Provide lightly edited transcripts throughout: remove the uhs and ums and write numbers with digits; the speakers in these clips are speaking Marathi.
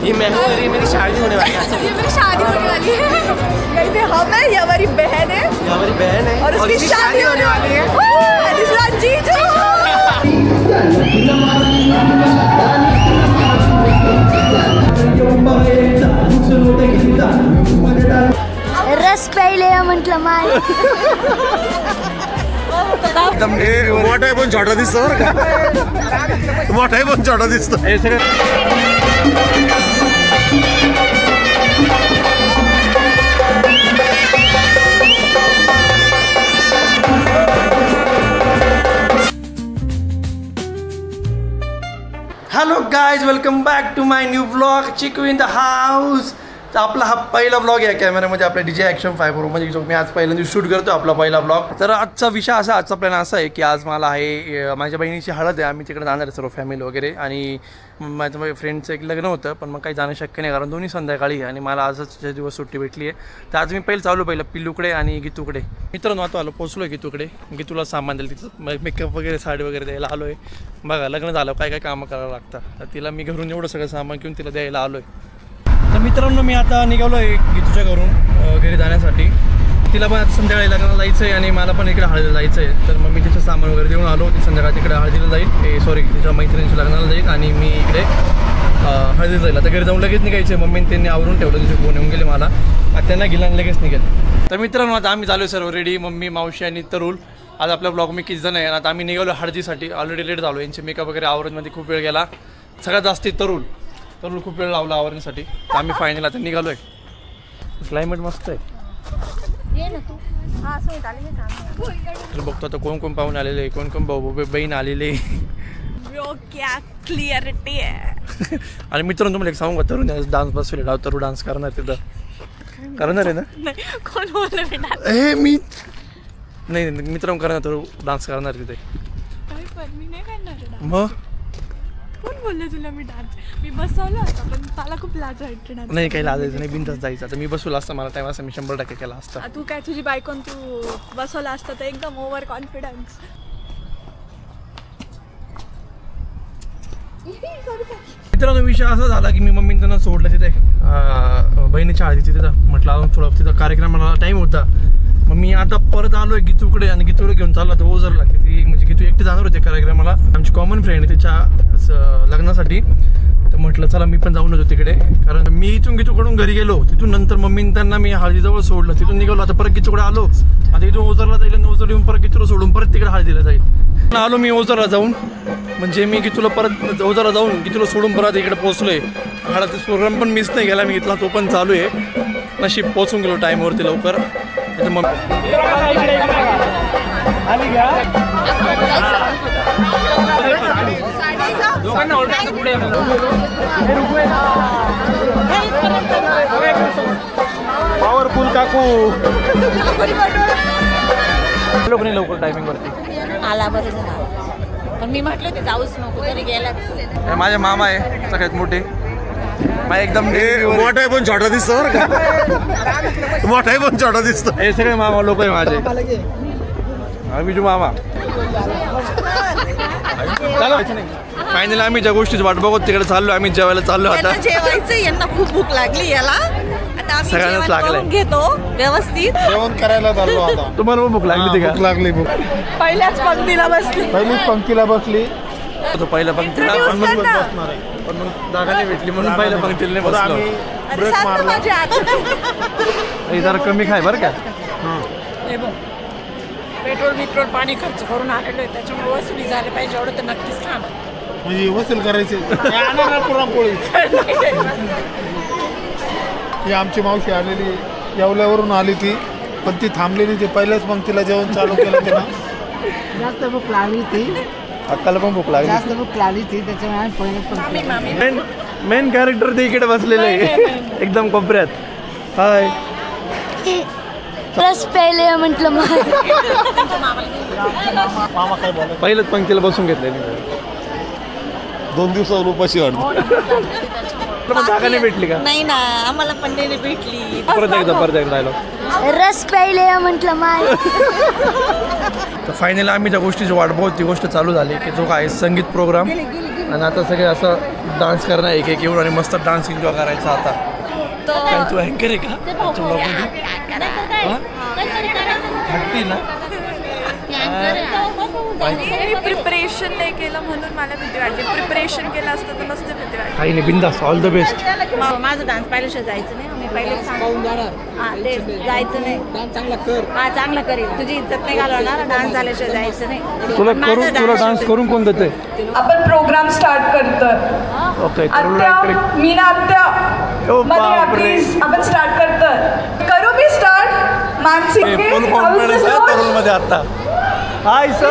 ये मैं हूँ, ये मेरी शादी होने वाली है। ये मेरी शादी होने वाली है। कैसे हम है, ये हमारी बहन है, ये हमारी बहन है और उसकी शादी होने वाली है। जीजू रस प्यायले म्हटलं माय एकदम मोठा आहे पण छोटा दिसतो बरं का मोठा आहे पण छोटा दिसतो हे सगळं hello guys, welcome back to my new vlog Chiku in the house. तर आपला हा पहिला व्लॉग आहे कॅमेऱ्यामध्ये आपल्या DJ Action 5 Pro म्हणजे जो मी आज पहिल्यांदा शूट करतो आपला पहिला व्लॉग. तर आजचा विषय आजचा प्लॅन असा आहे की आज मला आहे माझ्या बहिणीची हळद आहे. आम्ही तिकडे जाणार आहे सर्व फॅमिली वगैरे आणि माझ्या फ्रेंडचं एक लग्न होतं पण मग काही जाणं शक्य नाही कारण दोन्ही संध्याकाळी आहे आणि मला आजच दिवस सुट्टी भेटली आहे. तर आज मी पहिलं पिल्लूकडे आणि गीतूकडे मित्रांनो आता पोचलो आहे गीतूकडे. गीतूला सामान द्यायला तिथं मेकअप वगैरे साडी वगैरे द्यायला आलो आहे. बघा लग्न झालं काय काय कामं करावं लागतं तर तिला मी घरून एवढं सगळं सामान घेऊन तिला द्यायला आलो आहे. तर मित्रांनो मी आता निघालो आहे गीतूच्या घरून घरी जाण्यासाठी. तिला पण आता संध्याकाळी लग्नाला जायचं आहे आणि मला पण इकडे हळदीला जायचं आहे. तर मग मी तिचं सामान वगैरे देऊन आलो. ती संध्याकाळी तिकडे हळदीला जाईल तिच्या मैत्रिणीच्या लग्नाला जाईल आणि मी इकडे हळदीला जाईल. आता घरी जाऊन लगेच निघायचं आहे. मम्मीने त्यांनी आवरून ठेवलं तिचे फोन येऊन गेले मला आता त्यांना गेला आणि लगेच निघेल. तर मित्रांनो आता आम्ही चालू आहे सर्व रेडी मम्मी मावशी आणि तरुल. आज आपल्या ब्लॉग मी किती जण आहे आता आम्ही निघालो हळदीसाठी. ऑलरेडी लेट झालो. यांचे मेकअप वगैरे आवरणमध्ये खूप वेळ गेला. सगळ्यात जास्ती तरुल खूप वेळ लावला आवरण्यासाठी. तर आम्ही फायनल आता निघालो आहे. क्लायमेट मस्त आहे. तर बघतो आता कोण कोण पाहून आलेले कोण कोण भाऊ बहीण आलेले क्लिअरिटी आहे. आणि मित्रांनो तुम्हाला एक सांगू का तरुण डान्स बसवले तरुण डान्स करणार तिथं करणार आहे ना कोण बोललं हे मी नाही मित्रांनो करणार तरुण डान्स करणार तिथे मग कोण बोलले तुला मी डान्स मी बसवला होता पण मला खूप लाज वाटते. नाही काही लाजायचं नाही बिनधास्त जायचं. आता मी बसवलं असतं मला टाइम असं मी 100% केला असता. तू काय तुझी बायकोन तू बसवला असता तर एकदम ओव्हर कॉन्फिडन्स. मित्रांनो विषय असा झाला की मी मम्मीने त्यांना सोडलं तिथे बहिणीच्या हळदीची तिथं म्हटलं अजून थोडं तिथं कार्यक्रमाला टाईम होता. मग मी आता परत आलो आहे गीतूकडे आणि गीतूकडे घेऊन चालला तर ओझरला की ती म्हणजे गीतू एकटे जाणार होते कार्यक्रमाला. आमची कॉमन फ्रेंड आहे तिच्या लग्नासाठी. तर म्हटलं चला मी पण जाऊन होतो तिकडे कारण मी इथून गीतूकडून घरी गेलो. तिथून नंतर मम्मीने त्यांना मी हळदीजवळ सोडलं. तिथून निघालो आता परत गीतूकडे आलो. आता इथून ओझरला जाईल आणि ओझर येऊन परत गीतूला सोडून परत तिकडे हळदीला जाईल. आलो मी ओझरला जाऊन म्हणजे मी गीतूला परत ओझरला जाऊन गीतूला सोडून परत इकडे पोहोचलोय. हळदीचा प्रोग्राम पण मिस नाही गेला मी घेतला तो पण चालू आहे. नशीब पोहोचून गेलो टाईमवरती लवकर. मग पॉवरफुल काकू लोक नाही लवकर टायमिंग वरती आला बरं झालं पण मी म्हटलं ते जाऊच नको तरी गेलाच. माझे मामा आहे सगळ्यात मोठे एकदम मोठा आहे पण छोटा दिसतो बरं का मोठा आहे पण छोटा दिसतो. हे सगळे मामा लोक आहे माझे. विजू मामा फायनली आम्ही ज्या गोष्टीची वाट बघत तिकडे चाललो. आम्ही जेवायला चाललो. आता जेवायचं यांना खूप भूक लागली याला आता आम्ही सगळ्यांनाच लागलंय. घेतो व्यवस्थित जेवण करायला चाललो आता. तुम्हाला भूक लागली ती का? भूक लागली पहिल्याच पंक्तीला बसली. पहिलीच पंक्तीला बसली. तो पहिल्या पंक्तीला पण मग जागा नाही भेटली म्हणून पहिल्या पंक्तीला नाही बसलो. ब्रेक मारला जरा कमी खाय बरं का. पेट्रोल पाणी खर्च करून आलेलो आहे त्याच्यामुळे वसुली झाले पाहिजे एवढं तर नक्कीच खाणार म्हणजे वसूल करायचे. पुरणपोळी ही आमची मावशी आलेली येवल्यावरून आली ती पण ती थांबलेली. ती पहिल्याच पंक्तीला जेवण चालू केलं तिला. जास्त भूक लागली ती अक्काला पण भूक लागली. जास्त भूक लागली ती त्याच्यामुळे मेन कॅरेक्टर ते इकडे बसलेले आहे एकदम कोपऱ्यात. हाय रस प्यायले म्हटलं माय मामा काय बोला पहिल्याच पंक्तीला बसून घेतलेली. 2 दिवसावर उपाशी वाटतो. जागा नाही भेटली का? नाही ना आम्हाला पण नाही भेटली. परत एकदा डायलॉग रस प्यायले म्हटलं माय. तर फायनली आम्ही ज्या गोष्टीची वाट बघत ती गोष्ट चालू झाली की जो काय संगीत प्रोग्राम आणि आता सगळे असं डान्स करणं एक एक येऊन आणि मस्त डान्स एन्जॉय करायचा आता. काय तू अँकर आहे का थकती ना? मी प्रिपरेशन नाही केलं म्हणून मला भीती वाटली. प्रिपरेशन केलं असतं तर नसतं भीती वाटली. काही नाही, बिंदास. All the best. माझं डान्स पाहिल्याशिवाय जायचं नाही. मी पहिले ते जायचं नाही. चांगला कर. हा चांगला करेल. तुझी इज्जत नाही घालवणार. डान्स झाल्याशिवाय जायचं नाही. तुला डान्स करून कोण देते? आपण प्रोग्राम स्टार्ट करतोय. ओके. आत्या मीना आत्या प्लीज आपण स्टार्ट करतोय. करू मी स्टार्ट? मानसी फुल कॉन्फिडन्स आहे तरुण मध्ये आता. Hi sir.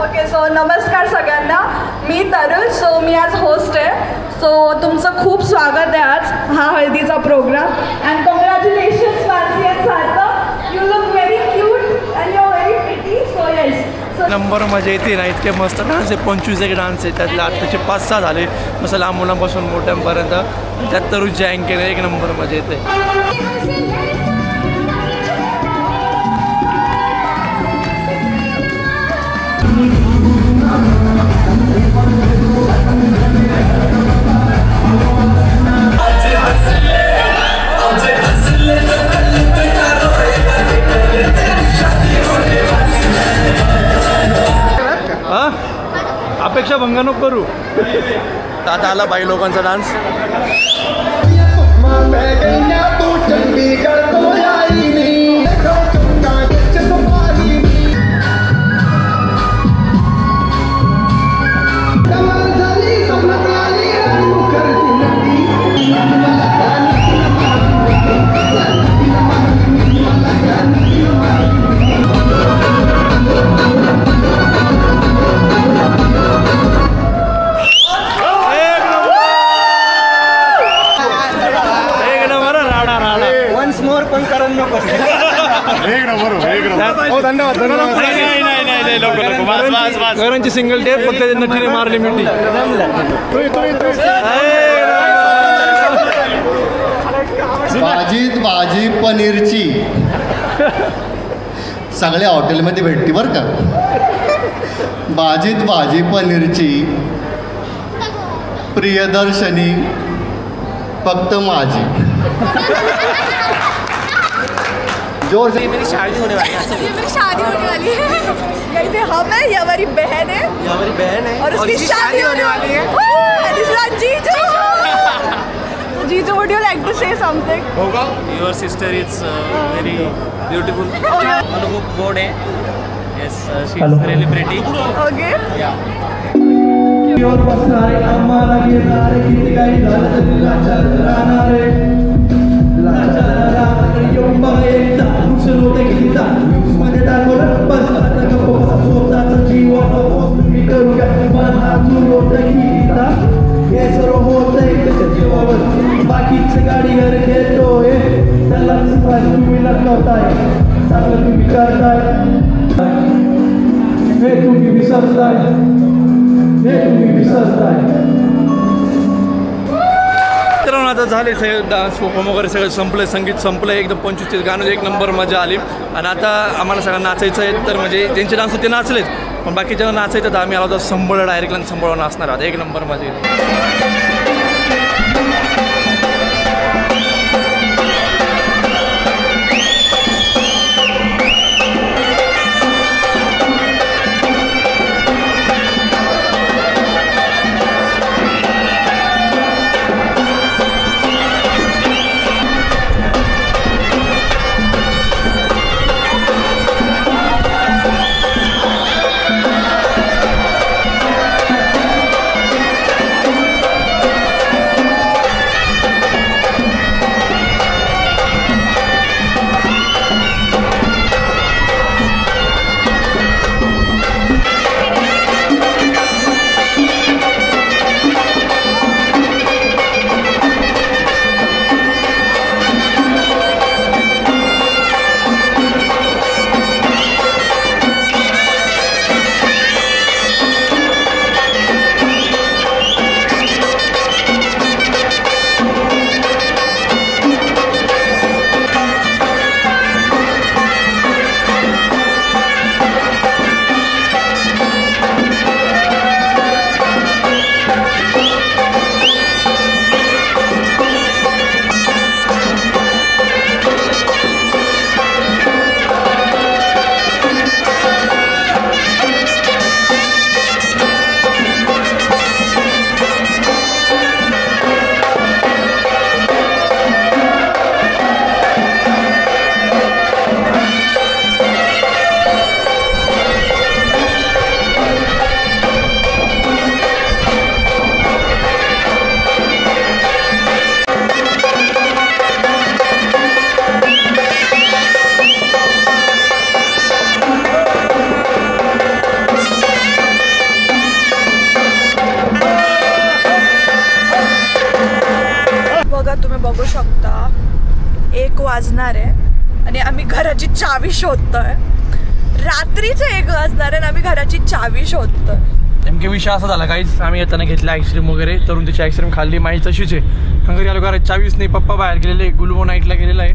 ओके सो नमस्कार सगळ्यांना. मी तरुल. सो मी आज होस्ट आहे. सो तुमचं खूप स्वागत आहे आज हा हळदीचा programme. And congratulations Mansi and Sarthak. You look very cute and you are very pretty. So yes number मजा येते ना. इतके मस्त डान्स आहे. 25 एक डान्स आहे. त्यातले आत्ताचे 5-6 झाले. मस्त लहान मुलांपासून मोठ्यांपर्यंत. त्यात तरुणची अँकर एक नंबर मजा येते. अपेक्षा भंग नको करू. आता आला बाई लोकांचा डान्स. करणची सिंगल टेप फक्त नक्कीने मारली मिठी. भाजी पनीरची सगळ्या हॉटेलमध्ये भेटते बरं का. भाजी पनीरची प्रियदर्शनी फक्त माझी. जोर से. मेरी शादी होने वाली है. कैसे हम है या हमारी बहन है. और उसकी शादी होने वाली है. जीजू. जीजू, would you like to say something? Your sister is very beautiful. Anupam Bode. Yes, she is really pretty. Okay. Yeah. बाकीची गाडी घर घेतोय त्याला तुम्ही लटकवताय चांगलं तुम्ही करताय हे तुम्ही विसरताय तर आता झाले सगळे डान्स परफॉर्म वगैरे सगळं संपलं. संगीत संपलं. एकदम 25 गाणं एक नंबर मजा आली. आणि आता आम्हाला सगळं नाचायचं आहे. तर म्हणजे ज्यांचे डान्स होते नाचलेच पण बाकीच्या नाचायचं तर आम्ही आलो होतो संबळ डायरेक्टला संबळ नाचणार आहोत. एक नंबर मजा येईल. वाजणार आहे आणि आम्ही घराची चावी शोधतोय. रात्रीचे 1 वाजणार आहे आणि आम्ही घराची चावी शोधतोय. नेमके विषय असा झाला काहीच. आम्ही येताना घेतला आईस्क्रीम वगैरे, तरुण त्याची आईस्क्रीम खाल्ली, माही तशीच आहे. घरी आलो घरात चावीच नाही. पप्पा बाहेर गेलेले, गुलबो नाईटला गेलेला आहे.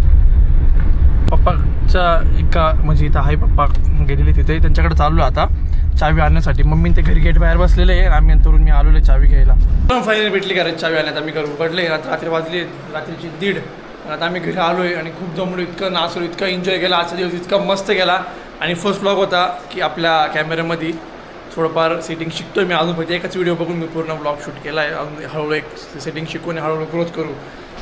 पप्पाच्या एका म्हणजे इथं आहे, पप्पा गेलेले तिथे, त्यांच्याकडे चाललो आता चावी आणण्यासाठी. मम्मी ते घरी गेट बाहेर बसलेले आहे. आम्ही तरुण मी आलेलो चावी घ्यायला. फायनली भेटली घरात चावी आणण्यात. आम्ही घर उघडले. रात्री वाजली रात्रीची 1:30. आता आम्ही घरी आलो आहे आणि खूप जमलो, इतकं नाचलो, इतकं एन्जॉय केला. आजचा दिवस इतका मस्त गेला. आणि फर्स्ट ब्लॉग होता की आपल्या कॅमेऱ्यामध्ये थोडंफार सेटिंग शिकतो आहे मी अजून. फक्त एकच व्हिडिओ बघून मी पूर्ण ब्लॉग शूट केला आहे. अजून हळूहळू एक सेटिंग शिकून हळूहळू ग्रोथ करू.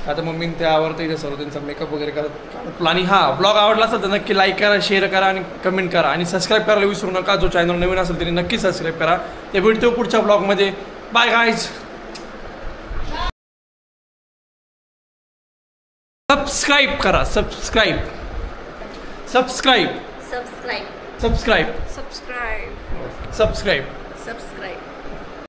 आता मम्मीने ते आवडतं इथे सर्व त्यांचा मेकअप वगैरे करत. आणि हा ब्लॉग आवडला असेल तर नक्की लाईक करा, शेअर करा आणि कमेंट करा आणि सबस्क्राईब करायला विसरू नका. जो चॅनल नवीन असेल तरी नक्की सबस्क्राईब करा. ते भेटतो पुढच्या ब्लॉगमध्ये. Bye guys. सबस्क्राईब करा. Subscribe subscribe subscribe subscribe subscribe subscribe subscribe.